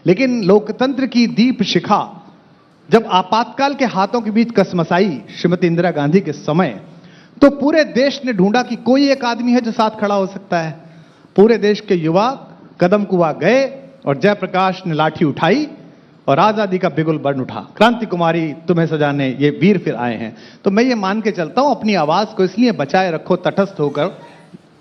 लेकिन लोकतंत्र की दीप शिखा जब आपातकाल के हाथों के बीच कसमसाई श्रीमती इंदिरा गांधी के समय, तो पूरे देश ने ढूंढा कि कोई एक आदमी है जो साथ खड़ा हो सकता है। पूरे देश के युवा कदम कुआ गए और जयप्रकाश ने लाठी उठाई और आजादी का बिगुल बन उठा। क्रांति कुमारी तुम्हें सजाने ये वीर फिर आए हैं। तो मैं ये मान के चलता हूं, अपनी आवाज को इसलिए बचाए रखो तटस्थ होकर।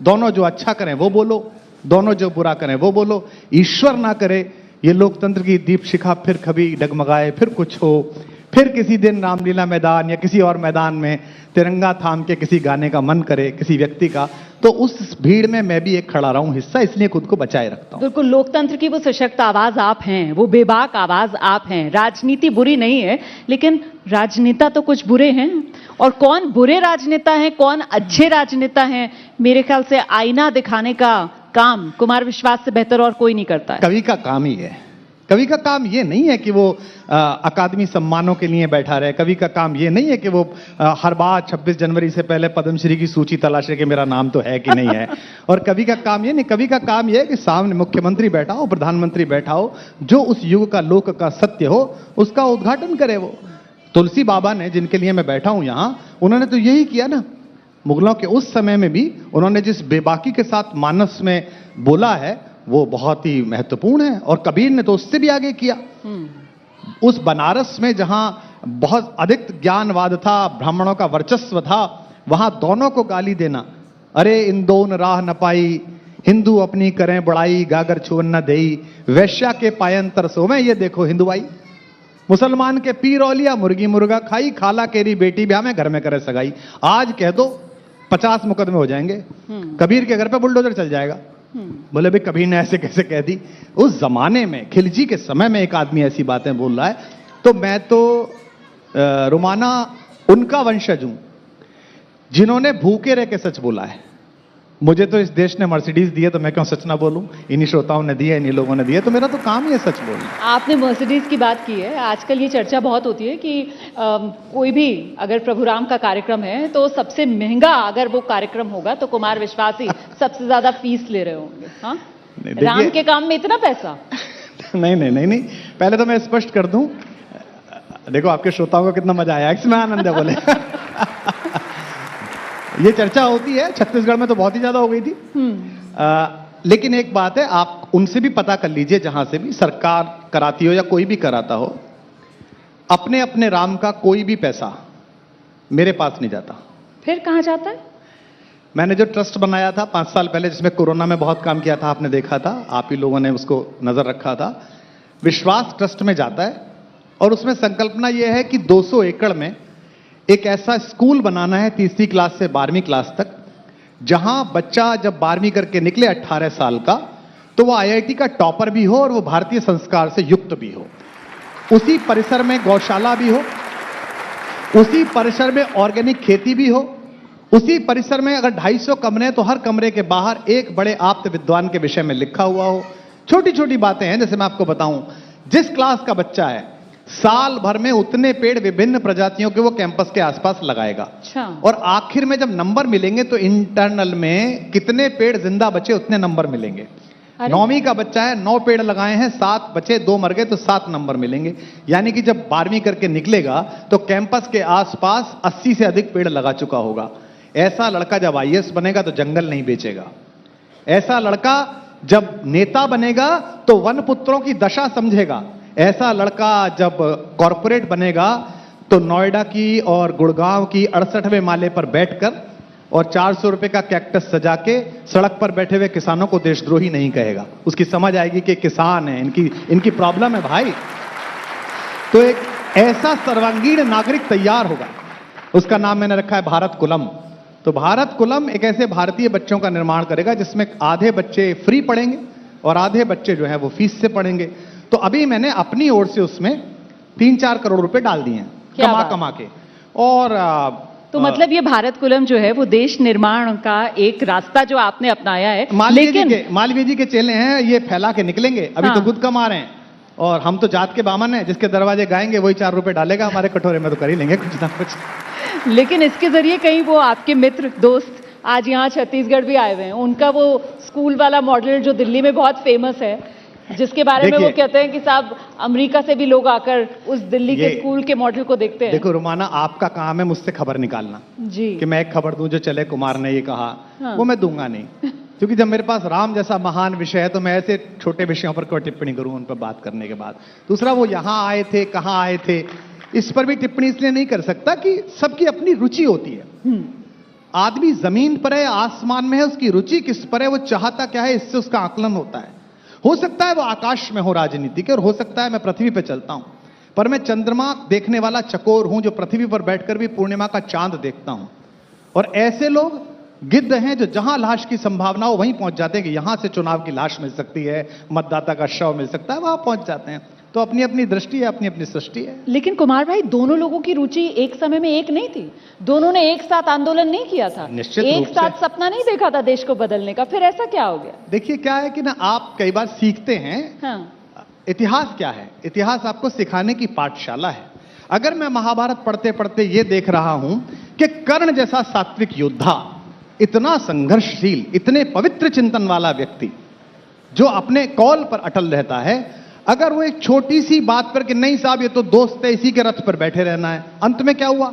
दोनों जो अच्छा करें वो बोलो, दोनों जो बुरा करें वो बोलो। ईश्वर ना करे ये लोकतंत्र की दीप शिखा फिर कभी डगमगाए, फिर कुछ हो, फिर किसी दिन रामलीला मैदान या किसी और मैदान में तिरंगा थाम के किसी गाने का मन करे किसी व्यक्ति का, तो उस भीड़ में मैं भी एक खड़ा रहूं हिस्सा, इसलिए खुद को बचाए रखता हूं। बिल्कुल, लोकतंत्र की वो सशक्त आवाज आप हैं, वो बेबाक आवाज आप हैं। राजनीति बुरी नहीं है, लेकिन राजनेता तो कुछ बुरे हैं। और कौन बुरे राजनेता हैं, कौन अच्छे राजनेता हैं, मेरे ख्याल से आईना दिखाने का काम कुमार विश्वास से बेहतर और कोई नहीं करता है। कवि का काम ही है। कवि का काम ये नहीं है कि वो अकादमी सम्मानों के लिए बैठा रहे। कवि का काम ये नहीं है कि वो हर बार 26 जनवरी से पहले पद्मश्री की सूची तलाशे कि मेरा नाम तो है कि नहीं है। और कवि का काम ये नहीं, कवि का काम ये है कि सामने मुख्यमंत्री बैठा हो, प्रधानमंत्री बैठा हो, जो उस युग का लोक का सत्य हो उसका उद्घाटन करे। वो तुलसी बाबा ने, जिनके लिए मैं बैठा हूं यहां, उन्होंने तो यही किया ना। मुगलों के उस समय में भी उन्होंने जिस बेबाकी के साथ मानस में बोला है वो बहुत ही महत्वपूर्ण है। और कबीर ने तो उससे भी आगे किया। उस बनारस में जहां बहुत अधिक ज्ञानवाद था, ब्राह्मणों का वर्चस्व था, वहां दोनों को गाली देना, अरे इन दोन राह न पाई, हिंदू अपनी करें बड़ाई, गागर छुअन न देई, वैश्या के पायन तरसो में, ये देखो हिंदू आई। मुसलमान के पीर औलिया मुर्गी मुर्गा खाई, खाला केरी बेटी ब्याह में घर में करे सगाई। आज कह दो 50 मुकदमे हो जाएंगे। कबीर के घर पे बुलडोजर चल जाएगा। बोले भाई कबीर ने ऐसे कैसे कह दी। उस जमाने में, खिलजी के समय में एक आदमी ऐसी बातें बोल रहा है, तो मैं तो रुमाना उनका वंशज हूं जिन्होंने भूखे रह के सच बोला है। मुझे तो इस देश ने मर्सिडीज दी है, तो मैं क्यों सच ना बोलूं। इन्हीं श्रोताओं ने दी है, इन्हीं लोगों ने दी है, तो मेरा तो काम ही है सच बोलना। आपने मर्सिडीज की बात की है। आजकल ये चर्चा बहुत होती है कि कोई भी अगर प्रभु राम का कार्यक्रम है तो सबसे महंगा अगर वो कार्यक्रम होगा तो कुमार विश्वास ही सबसे ज्यादा फीस ले रहे होंगे। हाँ, राम के काम में इतना पैसा? नहीं, पहले तो मैं स्पष्ट कर दूं। देखो आपके श्रोताओं को कितना मजा आया, इसमें आनंद है। बोले ये चर्चा होती है, छत्तीसगढ़ में तो बहुत ही ज्यादा हो गई थी। लेकिन एक बात है, आप उनसे भी पता कर लीजिए, जहां से भी सरकार कराती हो या कोई भी कराता हो, अपने अपने राम का कोई भी पैसा मेरे पास नहीं जाता। फिर कहां जाता है? मैंने जो ट्रस्ट बनाया था 5 साल पहले, जिसमें कोरोना में बहुत काम किया था, आपने देखा था, आप ही लोगों ने उसको नजर रखा था, विश्वास ट्रस्ट में जाता है। और उसमें संकल्पना यह है कि 200 एकड़ में एक ऐसा स्कूल बनाना है 3री क्लास से 12वीं क्लास तक, जहां बच्चा जब 12वीं करके निकले 18 साल का, तो वो IIT का टॉपर भी हो और वो भारतीय संस्कार से युक्त भी हो। उसी परिसर में गौशाला भी हो, उसी परिसर में ऑर्गेनिक खेती भी हो, उसी परिसर में अगर 250 कमरे हैं तो हर कमरे के बाहर एक बड़े आप्त विद्वान के विषय में लिखा हुआ हो। छोटी छोटी बातें हैं। जैसे मैं आपको बताऊं, जिस क्लास का बच्चा है साल भर में उतने पेड़ विभिन्न प्रजातियों के वो कैंपस के आसपास लगाएगा। अच्छा। और आखिर में जब नंबर मिलेंगे तो इंटरनल में कितने पेड़ जिंदा बचे उतने नंबर मिलेंगे। 9वीं का बच्चा है, 9 पेड़ लगाए हैं, 7 बचे, 2 मर गए, तो 7 नंबर मिलेंगे। यानी कि जब 12वीं करके निकलेगा तो कैंपस के आसपास 80 से अधिक पेड़ लगा चुका होगा। ऐसा लड़का जब IAS बनेगा तो जंगल नहीं बेचेगा। ऐसा लड़का जब नेता बनेगा तो वन पुत्रों की दशा समझेगा। ऐसा लड़का जब कॉरपोरेट बनेगा तो नोएडा की और गुड़गांव की 68वें माले पर बैठकर और 400 रुपए का कैक्टस सजा के सड़क पर बैठे हुए किसानों को देशद्रोही नहीं कहेगा। उसकी समझ आएगी कि किसान है, इनकी प्रॉब्लम है भाई। तो एक ऐसा सर्वांगीण नागरिक तैयार होगा, उसका नाम मैंने रखा है भारत कुलम। तो भारत कुलम एक ऐसे भारतीय बच्चों का निर्माण करेगा जिसमें आधे बच्चे फ्री पढ़ेंगे और आधे बच्चे जो है वो फीस से पढ़ेंगे। तो अभी मैंने अपनी ओर से उसमें 3-4 करोड़ रुपए डाल दिए हैं कमा के। और तो मतलब ये भारत कुलम जो है वो देश निर्माण का एक रास्ता जो आपने अपनाया है। मालवीय जी के चेले हैं, ये फैला के निकलेंगे। अभी तो खुद कमा रहे हैं और हम तो जात के बामन हैं, जिसके दरवाजे गाएंगे वही 4 रुपए डालेगा हमारे कटोरे में, तो कर ही लेंगे कुछ ना कुछ। लेकिन इसके जरिए कहीं वो आपके मित्र दोस्त आज यहाँ छत्तीसगढ़ भी आए हुए हैं, उनका वो स्कूल वाला मॉडल जो दिल्ली में बहुत फेमस है, जिसके बारे में वो देखिए, कहते हैं कि साहब अमेरिका से भी लोग आकर उस दिल्ली के ये- स्कूल के मॉडल को देखते हैं। देखो रुमाना, आपका काम है मुझसे खबर निकालना जी कि मैं एक खबर दूं जो चले कुमार ने ये कहा, हाँ। वो मैं दूंगा नहीं। क्योंकि जब मेरे पास राम जैसा महान विषय है तो मैं ऐसे छोटे विषयों पर कोई टिप्पणी करूं उन पर बात करने के बाद। दूसरा, वो यहां आए थे, कहां आए थे, इस पर भी टिप्पणी इसलिए नहीं कर सकता कि सबकी अपनी रुचि होती है। आदमी जमीन पर है, आसमान में है, उसकी रुचि किस पर है, वो चाहता क्या है, इससे उसका आकलन होता है। हो सकता है वो आकाश में हो राजनीति के, और हो सकता है मैं पृथ्वी पर चलता हूं, पर मैं चंद्रमा देखने वाला चकोर हूं जो पृथ्वी पर बैठकर भी पूर्णिमा का चांद देखता हूं। और ऐसे लोग गिद्ध हैं जो जहां लाश की संभावना हो वहीं पहुंच जाते हैं कि यहां से चुनाव की लाश मिल सकती है, मतदाता का शव मिल सकता है, वहां पहुंच जाते हैं। तो अपनी अपनी दृष्टि है, अपनी अपनी सृष्टि है। लेकिन कुमार भाई, दोनों लोगों की रुचि एक समय में एक नहीं थी। दोनों ने एक साथ आंदोलन नहीं किया था, निश्चित एक रूप से। साथ सपना नहीं देखा था देश को बदलने का। फिर ऐसा क्या हो गया? देखिए क्या है कि ना, आप कई बार सीखते हैं। हाँ इतिहास क्या है? इतिहास आपको सिखाने की पाठशाला है। अगर मैं महाभारत पढ़ते पढ़ते ये देख रहा हूं कि कर्ण जैसा सात्विक योद्धा, इतना संघर्षशील, इतने पवित्र चिंतन वाला व्यक्ति जो अपने कौल पर अटल रहता है, अगर वो एक छोटी सी बात पर कि नहीं साहब ये तो दोस्त है, इसी के रथ पर बैठे रहना है, अंत में क्या हुआ?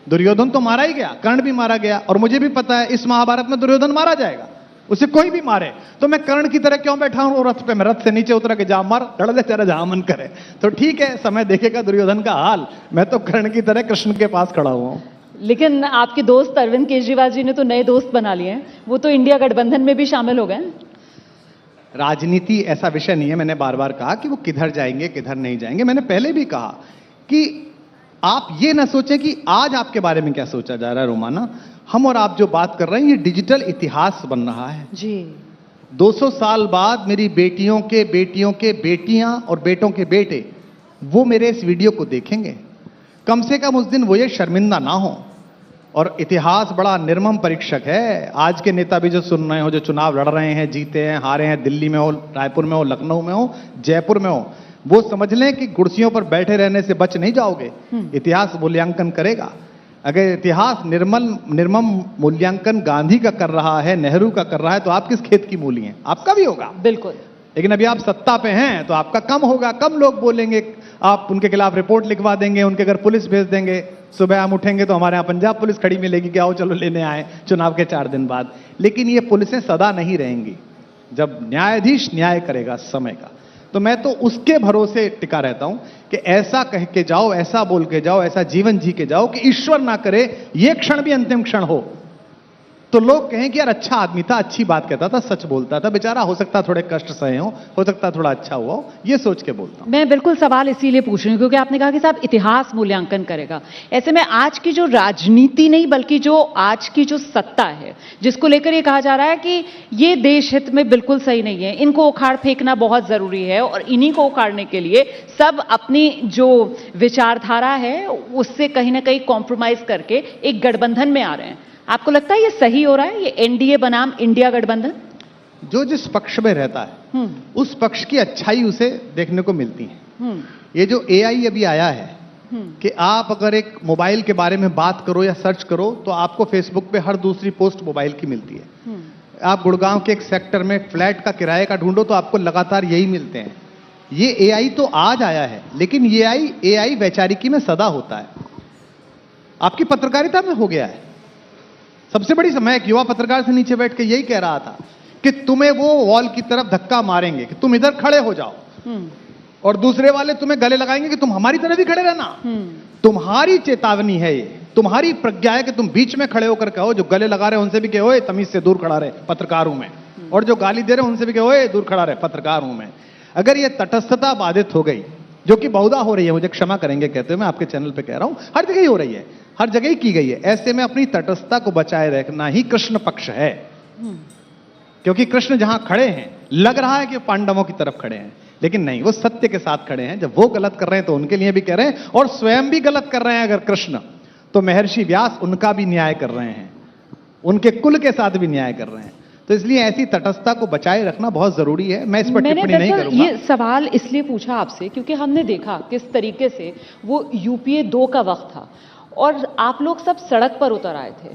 दुर्योधन तो मारा ही गया, कर्ण भी मारा गया, और मुझे भी पता है इस महाभारत में दुर्योधन मारा जाएगा, उसे कोई भी मारे। तो मैं कर्ण की तरह क्यों बैठा हूं रथ पे? मैं रथ से नीचे उतरा के जा मार, लड़ ले तेरा जहां मन करे। तो ठीक है, समय देखेगा दुर्योधन का हाल। मैं तो कर्ण की तरह कृष्ण के पास खड़ा हुआ हूं। लेकिन आपके दोस्त अरविंद केजरीवाल जी ने तो नए दोस्त बना लिए हैं, वो तो इंडिया गठबंधन में भी शामिल हो गए हैं। राजनीति ऐसा विषय नहीं है, मैंने बार बार कहा कि वो किधर जाएंगे किधर नहीं जाएंगे। मैंने पहले भी कहा कि आप ये ना सोचें कि आज आपके बारे में क्या सोचा जा रहा है रोमाना। हम और आप जो बात कर रहे हैं, ये डिजिटल इतिहास बन रहा है। जी 200 साल बाद मेरी बेटियों के बेटियां और बेटों के बेटे वो मेरे इस वीडियो को देखेंगे। कम से कम उस दिन वो ये शर्मिंदा ना हो। और इतिहास बड़ा निर्मम परीक्षक है। आज के नेता भी जो सुन रहे हो, जो चुनाव लड़ रहे हैं, जीते हैं, हारे हैं, दिल्ली में हो, रायपुर में हो, लखनऊ में हो, जयपुर में हो, वो समझ लें कि कुर्सियों पर बैठे रहने से बच नहीं जाओगे। इतिहास मूल्यांकन करेगा। अगर इतिहास निर्मम मूल्यांकन गांधी का कर रहा है, नेहरू का कर रहा है, तो आप किस खेत की मूली हैं? आपका भी होगा। बिल्कुल। लेकिन अभी आप सत्ता पे हैं तो आपका कम होगा, कम लोग बोलेंगे, आप उनके खिलाफ रिपोर्ट लिखवा देंगे, उनके घर पुलिस भेज देंगे। सुबह हम उठेंगे तो हमारे यहाँ पंजाब पुलिस खड़ी मिलेगी कि आओ चलो लेने आए चुनाव के 4 दिन बाद। लेकिन ये पुलिसें सदा नहीं रहेंगी। जब न्यायाधीश न्याय करेगा समय का, तो मैं तो उसके भरोसे टिका रहता हूं कि ऐसा कह के जाओ, ऐसा बोल के जाओ, ऐसा जीवन जी के जाओ कि ईश्वर ना करे ये क्षण भी अंतिम क्षण हो, तो लोग कहें कि यार अच्छा आदमी था, अच्छी बात कहता था, सच बोलता था, बेचारा हो सकता थोड़े कष्ट सहे हो सकता थोड़ा अच्छा हुआ हो, ये सोच के बोलता हूं। मैं बिल्कुल सवाल इसीलिए पूछ रही हूँ क्योंकि आपने कहा कि साहब इतिहास मूल्यांकन करेगा। ऐसे में आज की जो राजनीति नहीं बल्कि जो आज की जो सत्ता है, जिसको लेकर ये कहा जा रहा है कि ये देश हित में बिल्कुल सही नहीं है, इनको उखाड़ फेंकना बहुत जरूरी है, और इन्हीं को उखाड़ने के लिए सब अपनी जो विचारधारा है उससे कहीं ना कहीं कॉम्प्रोमाइज करके एक गठबंधन में आ रहे हैं। आपको लगता है ये सही हो रहा है, ये एनडीए बनाम इंडिया गठबंधन? जो जिस पक्ष में रहता है उस पक्ष की अच्छाई उसे देखने को मिलती है। ये जो एआई अभी आया है कि आप अगर एक मोबाइल के बारे में बात करो या सर्च करो तो आपको फेसबुक पे हर दूसरी पोस्ट मोबाइल की मिलती है। आप गुड़गांव के एक सेक्टर में फ्लैट का किराए का ढूंढो तो आपको लगातार यही मिलते हैं। ये एआई तो आज आया है, लेकिन ये एआई वैचारिकी में सदा होता है, आपकी पत्रकारिता में हो गया है। सबसे बड़ी समय एक युवा पत्रकार से नीचे बैठ के यही कह रहा था कि तुम्हें वो वॉल की तरफ धक्का मारेंगे कि तुम इधर खड़े हो जाओ, और दूसरे वाले तुम्हें गले लगाएंगे कि तुम हमारी तरफ ही खड़े रहना। तुम्हारी चेतावनी है, ये तुम्हारी प्रज्ञा है कि तुम बीच में खड़े होकर कहो, जो गले लगा रहे उनसे भी कहो तमीज से दूर खड़ा रहे, पत्रकार हूं मैं, और जो गाली दे रहे उनसे भी कहो दूर खड़ा रहे, पत्रकार हूं मैं। अगर ये तटस्थता बाधित हो गई, जो कि बहुधा हो रही है, मुझे क्षमा करेंगे कहते हुए मैं आपके चैनल पे कह रहा हूं, हर जगह ही हो रही है, हर जगह ही की गई है, ऐसे में अपनी तटस्थता को बचाए रखना ही कृष्ण पक्ष है। क्योंकि कृष्ण जहां खड़े हैं लग रहा है कि पांडवों की तरफ खड़े हैं, लेकिन नहीं, वो सत्य के साथ खड़े हैं। जब वो गलत कर रहे हैं तो उनके लिए भी कह रहे हैं, और स्वयं भी गलत कर रहे हैं अगर कृष्ण, तो महर्षि व्यास उनका भी न्याय कर रहे हैं, उनके कुल के साथ भी न्याय कर रहे हैं। तो इसलिए ऐसी तटस्थता को बचाए रखना बहुत जरूरी है। मैं इस पर टिप्पणी नहीं करूंगा। ये सवाल इसलिए पूछा आपसे क्योंकि हमने देखा किस तरीके से वो यूपीए 2 का वक्त था और आप लोग सब सड़क पर उतर आए थे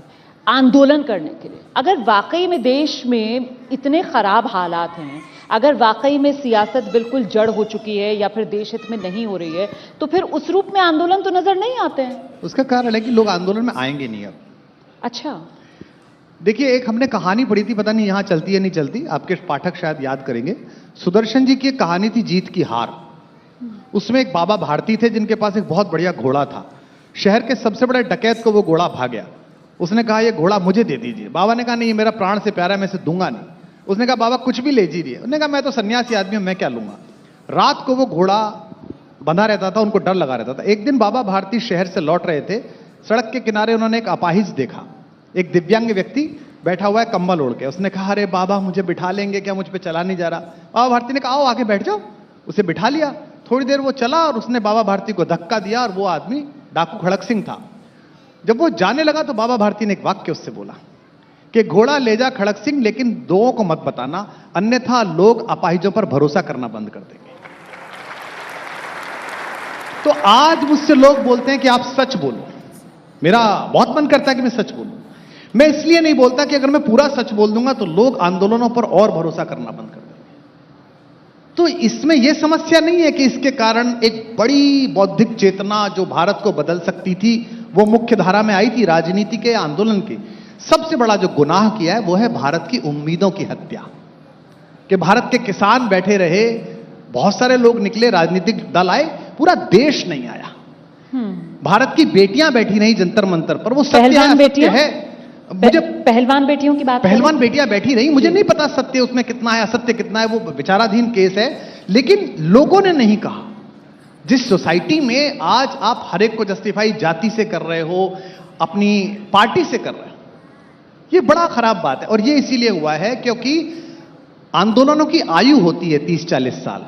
आंदोलन करने के लिए। अगर वाकई में देश में इतने खराब हालात हैं, अगर वाकई में सियासत बिल्कुल जड़ हो चुकी है या फिर देश हित में नहीं हो रही है, तो फिर उस रूप में आंदोलन तो नजर नहीं आते हैं। उसका कारण है कि लोग आंदोलन में आएंगे नहीं अब। अच्छा, देखिए, एक हमने कहानी पढ़ी थी, पता नहीं यहां चलती है नहीं चलती, आपके पाठक शायद याद करेंगे। सुदर्शन जी की एक कहानी थी, जीत की हार। उसमें एक बाबा भारती थे जिनके पास एक बहुत बढ़िया घोड़ा था। शहर के सबसे बड़े डकैत को वो घोड़ा भाग गया। उसने कहा, ये घोड़ा मुझे दे दीजिए। बाबा ने कहा, नहीं, ये मेरा प्राण से प्यारा है, मैं इसे दूंगा नहीं। उसने कहा, बाबा कुछ भी ले लीजिए। उसने कहा, मैं तो सन्यासी आदमी हूं, मैं क्या लूंगा। रात को वो घोड़ा बंधा रहता था, उनको डर लगा रहता था। एक दिन बाबा भारती शहर से लौट रहे थे, सड़क के किनारे उन्होंने एक अपाहिज देखा, एक दिव्यांग व्यक्ति बैठा हुआ है कंबल ओढ़ के। उसने कहा, अरे बाबा मुझे बिठा लेंगे क्या, मुझ पे चला नहीं जा रहा। बाबा भारती ने कहा, आओ आगे बैठ जाओ। उसे बिठा लिया। थोड़ी देर वो चला और उसने बाबा भारती को धक्का दिया, और वो आदमी डाकू खड़क सिंह था। जब वो जाने लगा तो बाबा भारती ने एक वाक्य उससे बोला कि घोड़ा ले जा खड़क सिंह, लेकिन दो को मत बताना, अन्यथा लोग अपाहिजों पर भरोसा करना बंद कर देंगे। तो आज मुझसे लोग बोलते हैं कि आप सच बोलो। मेरा बहुत मन करता है कि मैं सच बोलूं। मैं इसलिए नहीं बोलता कि अगर मैं पूरा सच बोल दूंगा तो लोग आंदोलनों पर और भरोसा करना बंद कर देंगे। तो इसमें यह समस्या नहीं है कि इसके कारण एक बड़ी बौद्धिक चेतना जो भारत को बदल सकती थी वो मुख्य धारा में आई थी राजनीति के आंदोलन की। सबसे बड़ा जो गुनाह किया है वो है भारत की उम्मीदों की हत्या। कि भारत के किसान बैठे रहे, बहुत सारे लोग निकले, राजनीतिक दल आए, पूरा देश नहीं आया। भारत की बेटियां बैठी नहीं जंतर मंतर पर, वो पहलवान बेटियां है। मुझे पहलवान बेटियों की बात, पहलवान बेटियां बैठी रही, मुझे नहीं पता सत्य उसमें कितना है, असत्य कितना है, वो विचाराधीन केस है। लेकिन लोगों ने नहीं कहा। जिस सोसाइटी में आज आप हर एक को जस्टिफाई जाति से कर रहे हो, अपनी पार्टी से कर रहे हो, ये बड़ा खराब बात है। और ये इसीलिए हुआ है क्योंकि आंदोलनों की आयु होती है 30-40 साल।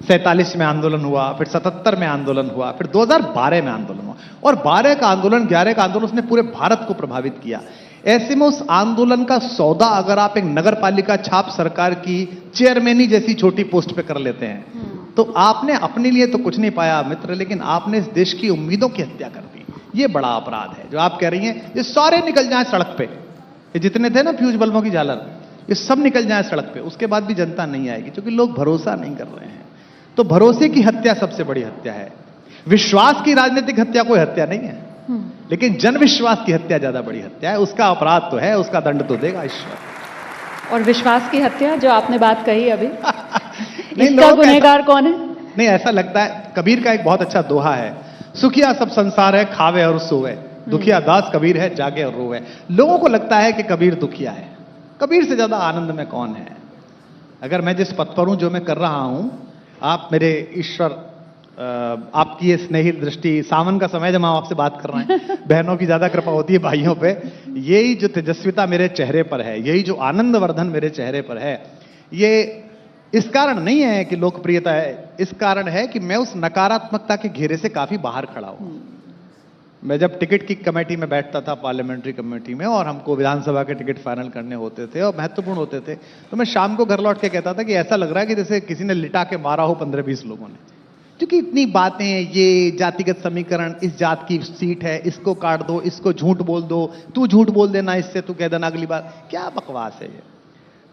47 में आंदोलन हुआ, फिर 77 में आंदोलन हुआ, फिर 2012 में आंदोलन हुआ, और 12 का आंदोलन, 11 का आंदोलन, उसने पूरे भारत को प्रभावित किया। ऐसे में उस आंदोलन का सौदा अगर आप एक नगर पालिका छाप सरकार की चेयरमैनी जैसी छोटी पोस्ट पे कर लेते हैं तो आपने अपने लिए तो कुछ नहीं पाया मित्र, लेकिन आपने इस देश की उम्मीदों की हत्या कर दी। ये बड़ा अपराध है जो आप कह रही हैं। ये सारे निकल जाएं सड़क पे, ये जितने थे ना फ्यूज बल्बों की झालर, ये सब निकल जाएं सड़क पे, उसके बाद भी जनता नहीं आएगी क्योंकि लोग भरोसा नहीं कर रहे हैं। तो भरोसे की हत्या सबसे बड़ी हत्या है। विश्वास की राजनीतिक हत्या कोई हत्या नहीं है, लेकिन जन विश्वास की हत्या ज्यादा बड़ी हत्या है। उसका अपराध तो है, उसका दंड तो देगा ईश्वर। और विश्वास की हत्या जो आपने बात कही अभी, नहीं, इसका लोग गुनहगार कौन है? नहीं, ऐसा लगता है, कबीर का एक बहुत अच्छा दोहा है, सुखिया सब संसार है, खावे और सोवे, दुखिया दास कबीर है, जागे और रोवे। लोगों को लगता है कि कबीर दुखिया है। कबीर से ज्यादा आनंद में कौन है? अगर मैं जिस पद पर हूं, जो मैं कर रहा हूं, आप मेरे ईश्वर, आपकी ये स्नेही दृष्टि, सावन का समय जब हम आपसे बात कर रहे हैं, बहनों की ज्यादा कृपा होती है भाइयों पे, यही जो तेजस्विता मेरे चेहरे पर है, यही जो आनंदवर्धन मेरे चेहरे पर है, ये इस कारण नहीं है कि लोकप्रियता है, इस कारण है कि मैं उस नकारात्मकता के घेरे से काफी बाहर खड़ा हूं। मैं जब टिकट की कमेटी में बैठता था, पार्लियामेंट्री कमेटी में, और हमको विधानसभा के टिकट फाइनल करने होते थे और महत्वपूर्ण होते थे, तो मैं शाम को घर लौट के कहता था कि ऐसा लग रहा है कि जैसे किसी ने लिटा के मारा हो 15-20 लोगों ने। क्योंकि इतनी बातें, ये जातिगत समीकरण, इस जात की सीट है, इसको काट दो, इसको झूठ बोल दो, तू झूठ बोल देना, इससे तू कह देना अगली बार, क्या बकवास है ये।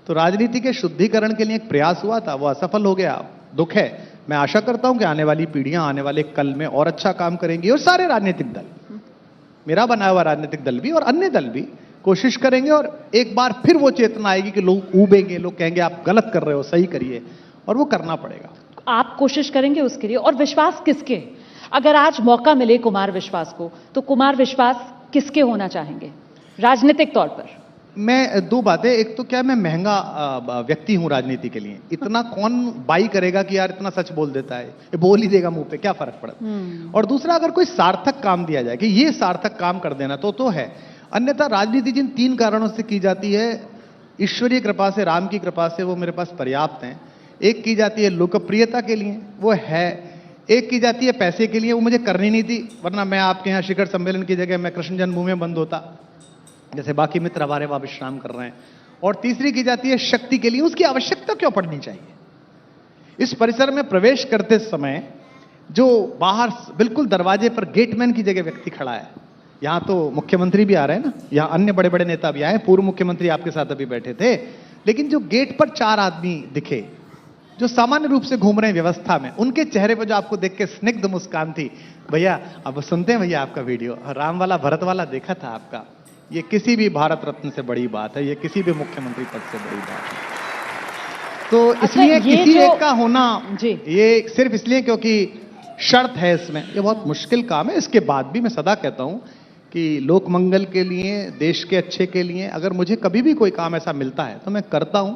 तो राजनीति के शुद्धिकरण के लिए एक प्रयास हुआ था, वो असफल हो गया, दुख है। मैं आशा करता हूं कि आने वाली पीढ़ियां आने वाले कल में और अच्छा काम करेंगी, और सारे राजनीतिक दल, मेरा बनाया हुआ राजनीतिक दल भी और अन्य दल भी कोशिश करेंगे, और एक बार फिर वो चेतना आएगी कि लोग ऊबेंगे, लोग कहेंगे आप गलत कर रहे हो, सही करिए, और वो करना पड़ेगा। आप कोशिश करेंगे उसके लिए, और विश्वास किसके? अगर आज मौका मिले कुमार विश्वास को, तो कुमार विश्वास किसके होना चाहेंगे राजनीतिक तौर पर? मैं दो बातें, एक तो क्या मैं महंगा व्यक्ति हूं राजनीति के लिए, इतना कौन बाई करेगा कि यार इतना सच बोल देता है, ये बोल ही देगा मुंह पे, क्या फर्क पड़ता। और दूसरा, अगर कोई सार्थक काम दिया जाए कि ये सार्थक काम कर देना तो है। अन्यथा राजनीति जिन 3 कारणों से की जाती है, ईश्वरीय कृपा से, राम की कृपा से, वो मेरे पास पर्याप्त हैं। एक की जाती है लोकप्रियता के लिए, वो है। एक की जाती है पैसे के लिए, वो मुझे करनी नहीं थी, वरना मैं आपके यहाँ शिखर सम्मेलन की जगह मैं कृष्ण जन्मभूमि में बंद होता, जैसे बाकी मित्र हमारे वहां विश्राम कर रहे हैं। और तीसरी की जाती है शक्ति के लिए, उसकी आवश्यकता क्यों पड़नी चाहिए। इस परिसर में प्रवेश करते समय जो बाहर बिल्कुल दरवाजे पर गेटमैन की जगह व्यक्ति खड़ा है, यहां तो मुख्यमंत्री भी आ रहे हैं ना, यहां अन्य बड़े बड़े नेता भी आए, पूर्व मुख्यमंत्री आपके साथ अभी बैठे थे, लेकिन जो गेट पर 4 आदमी दिखे, जो सामान्य रूप से घूम रहे हैं व्यवस्था में, उनके चेहरे पर जो आपको देख के स्निग्ध मुस्कान थी, भैया अब सुनते हैं भैया आपका वीडियो, राम वाला भरत वाला देखा था आपका, ये किसी भी भारत रत्न से बड़ी बात है, ये किसी भी मुख्यमंत्री पद से बड़ी बात है। तो इसलिए किसी एक का होना ये सिर्फ इसलिए क्योंकि शर्त है इसमें, ये बहुत मुश्किल काम है। इसके बाद भी मैं सदा कहता हूं कि लोक मंगल के लिए, देश के अच्छे के लिए अगर मुझे कभी भी कोई काम ऐसा मिलता है तो मैं करता हूं।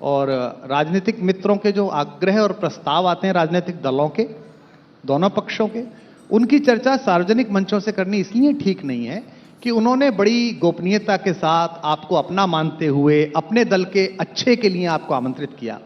और राजनीतिक मित्रों के जो आग्रह और प्रस्ताव आते हैं राजनीतिक दलों के, दोनों पक्षों के, उनकी चर्चा सार्वजनिक मंचों से करनी इसलिए ठीक नहीं है कि उन्होंने बड़ी गोपनीयता के साथ आपको अपना मानते हुए अपने दल के अच्छे के लिए आपको आमंत्रित किया।